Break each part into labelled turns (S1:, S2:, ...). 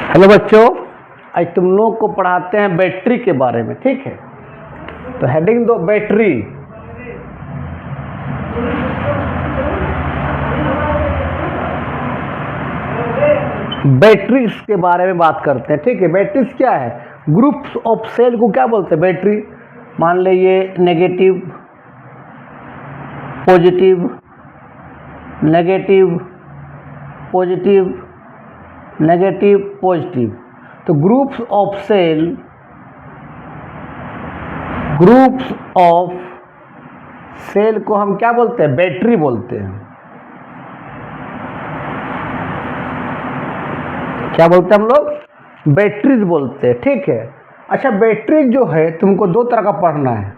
S1: Hello बच्चों, आज तुम लोग को पढ़ाते हैं बैटरी के बारे में। ठीक है, तो हेडिंग दो बैटरी। बैटरीज के बारे में बात करते हैं। ठीक है, बैटरीज क्या है? ग्रुप्स ऑफ सेल को क्या बोलते हैं? बैटरी। मान लीजिए negative, positive, negative, positive, negative, positive. तो groups of cell, groups of cell को हम क्या बोलते हैं? बैटरी बोलते हैं। क्या बोलते हैं हम लोग? बैटरीज बोलते हैं। ठीक है। अच्छा, बैटरी जो है तुमको दो तरह का पढ़ना है।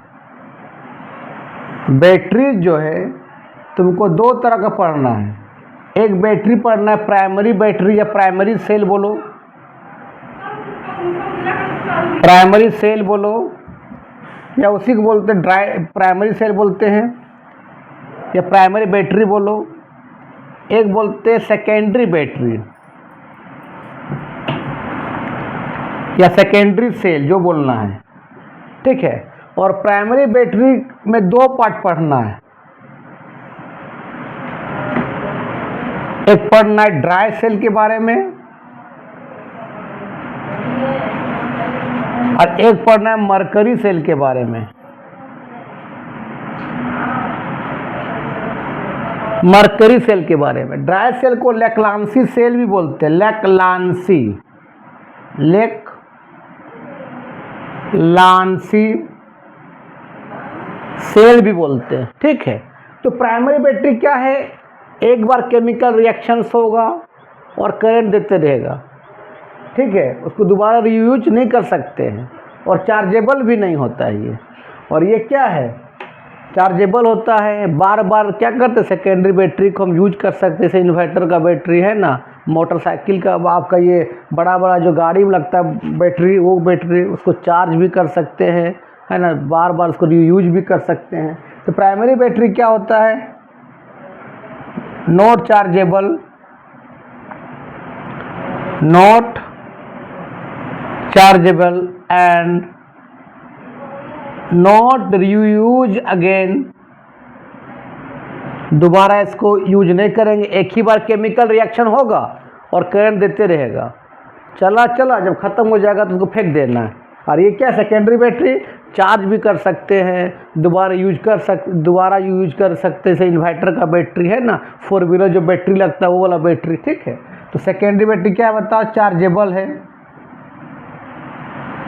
S1: बैटरी जो है तुमको दो तरह का पढ़ना है। एक बैटरी पढ़ना है प्राइमरी बैटरी या प्राइमरी सेल बोलो, प्राइमरी सेल बोलो, या उसी को बोलते हैं प्राइमरी सेल बोलते हैं, या प्राइमरी बैटरी बोलो। एक बोलते हैं सेकेंडरी बैटरी या सेकेंडरी सेल, जो बोलना है। ठीक है। और प्राइमरी बैटरी में दो पार्ट पढ़ना है। एक पढ़ना है ड्राई सेल के बारे में और एक पढ़ना है मरकरी सेल के बारे में। मरकरी सेल के बारे में। ड्राई सेल को लेक्लांसी सेल भी बोलते हैं। लेक्लांसी, लेक्लांसी सेल भी बोलते हैं। ठीक है। तो प्राइमरी बैटरी क्या है? एक बार केमिकल रिएक्शंस होगा और करंट देते रहेगा। ठीक है। उसको दोबारा रीयूज नहीं कर सकते हैं और चार्जेबल भी नहीं होता है ये। और ये क्या है? चार्जेबल होता है। बार बार क्या करते हैं? सेकेंडरी बैटरी को हम यूज कर सकते हैं। जैसे इन्वर्टर का बैटरी है ना, मोटरसाइकिल का, आपका ये बड़ा बड़ा जो गाड़ी में लगता है बैटरी, वो बैटरी उसको चार्ज भी कर सकते हैं, है ना। बार बार उसको रीयूज भी कर सकते हैं। तो प्राइमरी बैटरी क्या होता है? Not chargeable, not chargeable and not reuse again. दोबारा इसको यूज नहीं करेंगे। एक ही बार केमिकल रिएक्शन होगा और करंट देते रहेगा। चला चला, जब ख़त्म हो जाएगा तो उसको फेंक देना है। और ये क्या? सेकेंडरी बैटरी चार्ज भी कर सकते हैं, दोबारा यूज कर सकते हैं। जैसे इन्वर्टर का बैटरी है ना, 4 व्हीलर जो बैटरी लगता है वो वाला बैटरी। ठीक है। तो सेकेंडरी बैटरी क्या है बताओ? चार्जेबल है।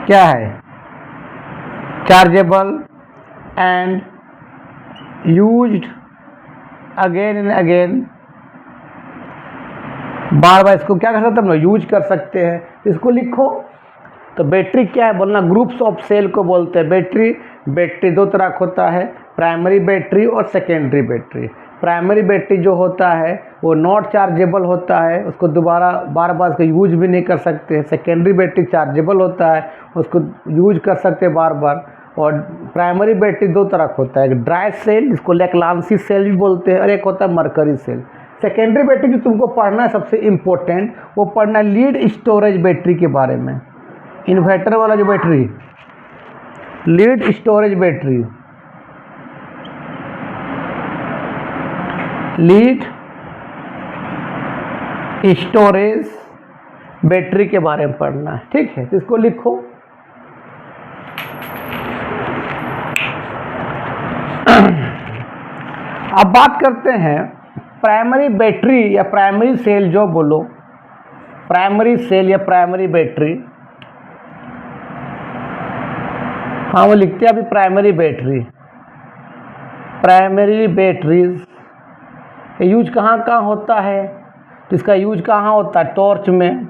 S1: क्या है? Chargeable and used again and again. बार बार इसको क्या कर सकते हैं हम लोग? यूज कर सकते हैं। इसको लिखो। तो बैटरी क्या है बोलना? ग्रुप्स ऑफ सेल को बोलते हैं बैटरी। बैटरी दो तरह का होता है, प्राइमरी बैटरी और सेकेंडरी बैटरी। प्राइमरी बैटरी जो होता है वो नॉट चार्जेबल होता है, उसको दोबारा बार बार उसको यूज भी नहीं कर सकते हैं। सेकेंडरी बैटरी चार्जेबल होता है, उसको यूज कर सकते हैं बार बार। और प्राइमरी बैटरी दो तरह का होता है, एक ड्राई सेल जिसको लेक्लांसी सेल भी बोलते हैं और एक होता है मरकरी सेल। सेकेंडरी बैटरी जो तुमको पढ़ना है सबसे इम्पोर्टेंट, वो पढ़ना है लीड स्टोरेज बैटरी के बारे में। इन्वर्टर वाला जो battery, lead storage battery, lead storage battery के बारे में पढ़ना है। ठीक है, तो इसको लिखो। अब बात करते हैं प्राइमरी बैटरी या प्राइमरी सेल, जो बोलो प्राइमरी सेल या प्राइमरी बैटरी। हाँ, वो लिखते हैं अभी primary battery. Primary batteries use कहाँ कहाँ होता है? तो इसका यूज कहाँ होता है? टॉर्च में,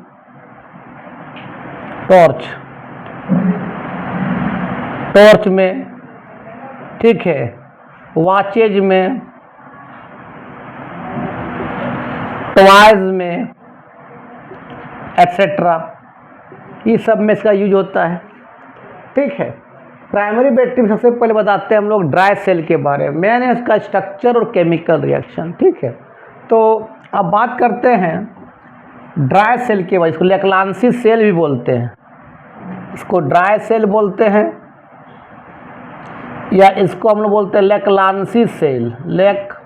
S1: टॉर्च में। ठीक है। वॉचेज में, टॉयज में, एट्सेट्रा, ये सब में इसका यूज होता है। ठीक है। प्राइमरी बैटरी में सबसे पहले बताते हैं हम लोग ड्राई सेल के बारे में, यानी उसका स्ट्रक्चर और केमिकल रिएक्शन। ठीक है। तो अब बात करते हैं ड्राई सेल के बाद इसको लैक्लांसी सेल भी बोलते हैं, इसको ड्राई सेल बोलते हैं या इसको हम लोग बोलते हैं लैक्लांसी सेल, लैक्लांसी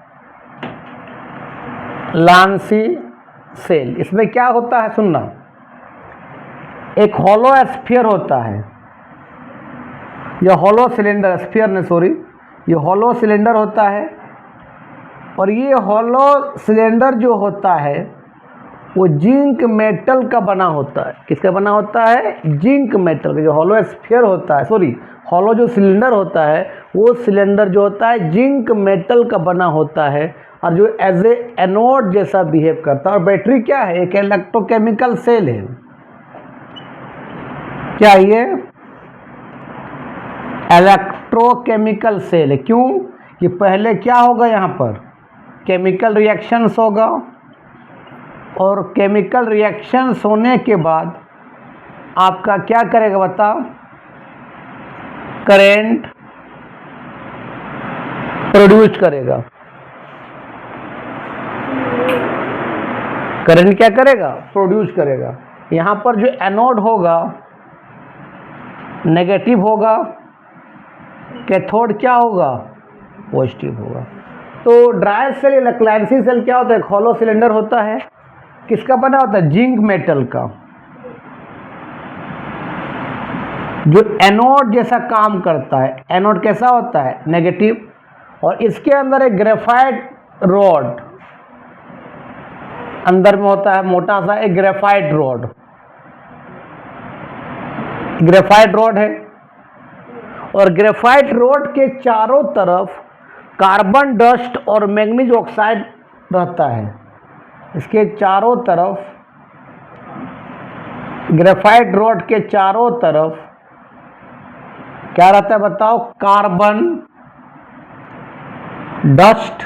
S1: सेल। इसमें क्या होता है सुनना, एक हॉलो स्फीयर होता है, यह हॉलो सिलेंडर, स्फीयर ने सॉरी, ये हॉलो सिलेंडर होता है और ये हॉलो सिलेंडर जो होता है वो जिंक मेटल का बना होता है। किसका बना होता है? जिंक मेटल का। जो हॉलो स्फीयर होता है, सॉरी हॉलो जो सिलेंडर होता है वो सिलेंडर जो होता है जिंक मेटल का बना होता है और जो एज ए एनोड जैसा बिहेव करता है। और बैटरी क्या है? एक इलेक्ट्रोकेमिकल सेल है। क्या ये इलेक्ट्रोकेमिकल सेल है? क्यों कि पहले क्या होगा, यहाँ पर केमिकल रिएक्शंस होगा और केमिकल रिएक्शंस होने के बाद आपका क्या करेगा बताओ? करंट प्रोड्यूस करेगा। करंट क्या करेगा? प्रोड्यूस करेगा। यहाँ पर जो एनोड होगा नेगेटिव होगा, कैथोड क्या होगा? पॉजिटिव होगा। तो ड्राई सेल या लैक्लांसी सेल क्या होता है? हॉलो सिलेंडर होता है, किसका बना होता है? जिंक मेटल का, जो एनोड जैसा काम करता है। एनोड कैसा होता है? नेगेटिव। और इसके अंदर एक ग्रेफाइट रॉड अंदर में होता है, मोटा सा एक ग्रेफाइट रॉड, ग्रेफाइट रॉड है और ग्रेफाइट रॉड के चारों तरफ कार्बन डस्ट और मैंगनीज ऑक्साइड रहता है। इसके चारों तरफ, ग्रेफाइट रॉड के चारों तरफ क्या रहता है बताओ? Carbon dust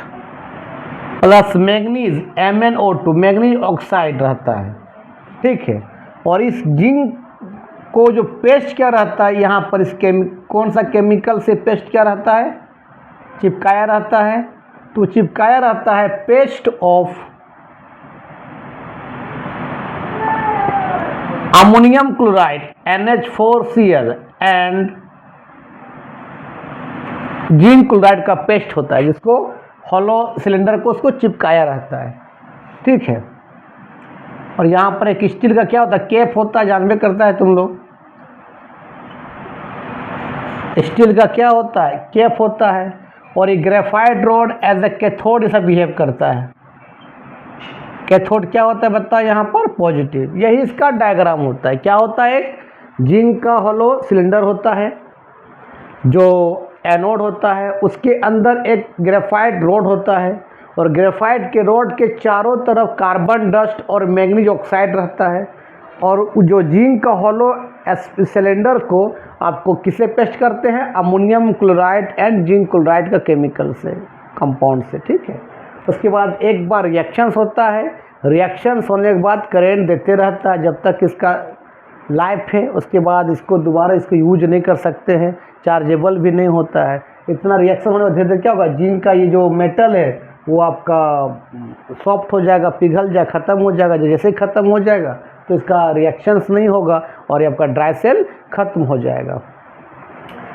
S1: plus manganese MnO2, manganese oxide रहता है। ठीक है। और इस जिंक को जो पेस्ट क्या रहता है यहाँ पर, इस कौन सा केमिकल से पेस्ट क्या रहता है? चिपकाया रहता है। तो चिपकाया रहता है paste of ammonium chloride NH4Cl and zinc chloride का पेस्ट होता है, जिसको हॉलो सिलेंडर को उसको चिपकाया रहता है। ठीक है। और यहाँ पर एक स्टील का क्या होता है? कैप होता है, जानबे करता है तुम लोग। स्टील का क्या होता है? कैप होता है। और ये graphite rod as a cathode ऐसा बिहेव करता है। कैथोड क्या होता है बताओ? यहाँ पर पॉजिटिव। यही इसका डायग्राम होता है। क्या होता है? एक जिंक का हॉलो सिलेंडर होता है, जो एनोड होता है, उसके अंदर एक ग्रेफाइट रॉड होता है और ग्रेफाइट के रॉड के चारों तरफ कार्बन डस्ट और मैंगनीज ऑक्साइड रहता है। और जो जिंक का हॉलो सिलेंडर को आपको किसे पेस्ट करते हैं? Ammonium chloride and zinc chloride का केमिकल से, कंपाउंड से। ठीक है। उसके बाद एक बार रिएक्शंस होता है, रिएक्शंस होने के बाद करंट देते रहता है जब तक इसका लाइफ है। उसके बाद इसको दोबारा इसको यूज नहीं कर सकते हैं, चार्जेबल भी नहीं होता है। इतना रिएक्शन होने में धीरे धीरे क्या होगा? जिंक का ये जो मेटल है वो आपका सॉफ्ट हो जाएगा, पिघल जाएगा, ख़त्म हो जाएगा। जैसे ही ख़त्म हो जाएगा तो इसका रिएक्शंस नहीं होगा और ये आपका ड्राई सेल ख़त्म हो जाएगा।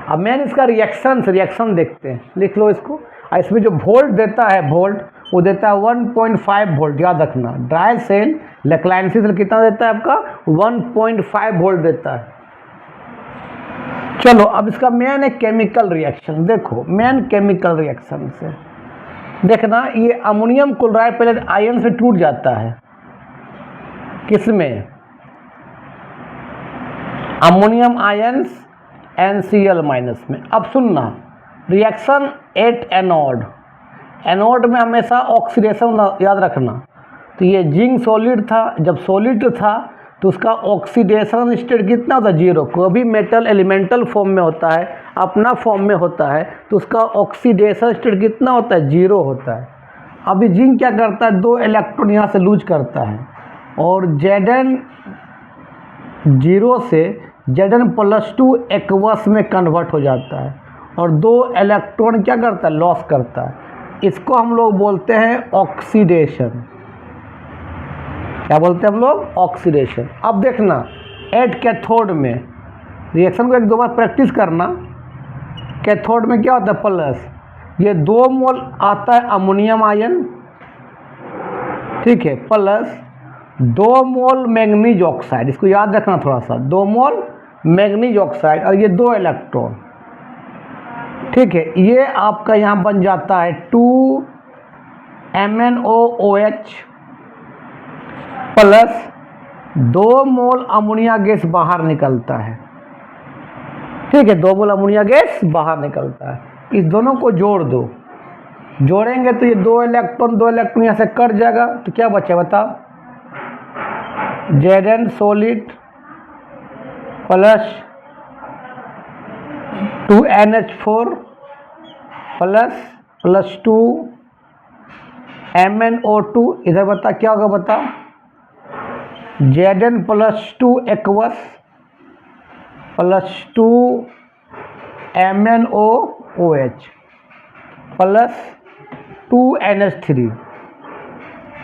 S1: अब मैंने इसका रिएक्शन देखते हैं, लिख लो इसको। इसमें जो वोल्ट देता है, वोल्ट वो देता है 1.5 वोल्ट, याद रखना। ड्राई सेल लैक्लांसी सेल कितना देता है आपका? 1.5 वोल्ट देता है। चलो अब इसका मेन है केमिकल रिएक्शन। देखो मेन केमिकल रिएक्शन से देखना, ये अमोनियम क्लोराइड पहले आयन से टूट जाता है। किसमें? अमोनियम आयन्स NCl माइनस में। अब सुनना, रिएक्शन एट एनोड, एनोड में हमेशा ऑक्सीडेशन याद रखना। तो ये जिंक सॉलिड था, जब सॉलिड था तो उसका ऑक्सीडेशन स्टेट कितना होता है? 0। कोई भी मेटल एलिमेंटल फॉर्म में होता है, अपना फॉर्म में होता है, तो उसका ऑक्सीडेशन स्टेट कितना होता है? 0 होता है। अभी जिंक क्या करता है? 2 इलेक्ट्रॉन यहाँ से लूज करता है और Zn 0 से Zn+2 एक्वस में कन्वर्ट हो जाता है और 2 इलेक्ट्रॉन क्या करता है? लॉस करता है। इसको हम लोग बोलते हैं ऑक्सीडेशन। क्या बोलते हैं हम लोग, ऑक्सीडेशन। अब देखना एट कैथोड में रिएक्शन को एक दो बार प्रैक्टिस करना। कैथोड में क्या होता है, प्लस, ये 2 मोल आता है अमोनियम आयन, ठीक है, प्लस 2 मोल मैग्नीज ऑक्साइड, इसको याद रखना थोड़ा सा, 2 मोल मैग्नीज ऑक्साइड और ये 2 इलेक्ट्रॉन, ठीक है। ये आपका यहाँ बन जाता है 2MnOOH प्लस 2 मोल अमोनिया गैस बाहर निकलता है, ठीक है, 2 मोल अमोनिया गैस बाहर निकलता है। इस दोनों को जोड़ दो, जोड़ेंगे तो ये 2 इलेक्ट्रॉन यहाँ से कट जाएगा, तो क्या बचा बताओ, Zn solid plus 2NH4 plus 2 MnO2, इधर बता क्या होगा, बता, Zn plus 2 aqueous plus 2 MnOOH plus 2NH3,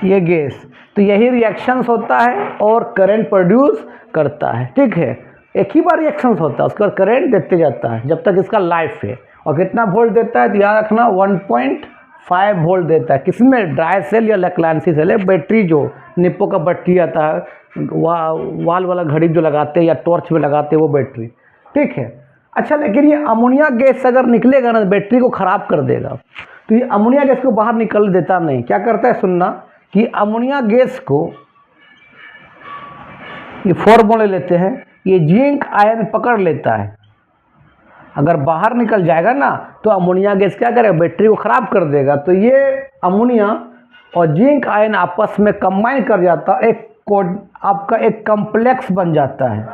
S1: ये गैस। तो यही रिएक्शंस होता है और करंट प्रोड्यूस करता है, ठीक है। एक ही बार रिएक्शंस होता है, उसके बाद करंट देते जाता है जब तक इसका लाइफ है। और कितना वोल्ट देता है, तो याद रखना 1.5 वोल्ट देता है। किसमें, ड्राई सेल या लैक्लांसी सेल है। बैटरी जो निप्पो का बैटरी आता है, वाल वाला घड़ी जो लगाते हैं या टॉर्च में लगाते हैं, वो बैटरी, ठीक है। अच्छा, लेकिन ये अमोनिया गैस अगर निकलेगा ना, बैटरी को ख़राब कर देगा। तो ये अमोनिया गैस को बाहर निकल देता नहीं, क्या करता है, सुनना, कि अमोनिया गैस को ये फॉर्मूले लेते हैं, ये जिंक आयन पकड़ लेता है। अगर बाहर निकल जाएगा ना, तो अमोनिया गैस क्या करेगा, बैटरी को ख़राब कर देगा। तो ये अमोनिया और जिंक आयन आपस में कंबाइन कर जाता है, आपका एक कॉम्प्लेक्स बन जाता है।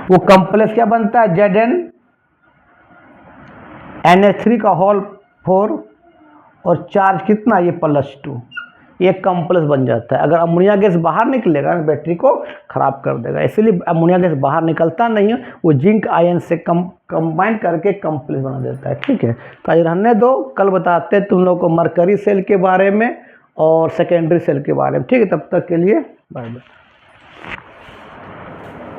S1: वो कॉम्प्लेक्स क्या बनता है, ZnNH3 का होल 4 और चार्ज कितना, ये +2, एक कॉम्प्लेक्स बन जाता है। अगर अमोनिया गैस बाहर निकलेगा ना, बैटरी को ख़राब कर देगा। इसलिए अमोनिया गैस बाहर निकलता नहीं है, वो जिंक आयन से कंबाइन करके कॉम्प्लेक्स बना देता है, ठीक है। तो आज रहने दो, कल बताते हैं तुम लोग को मरकरी सेल के बारे में और सेकेंडरी सेल के बारे में, ठीक है। तब तक के लिए बाय बाय।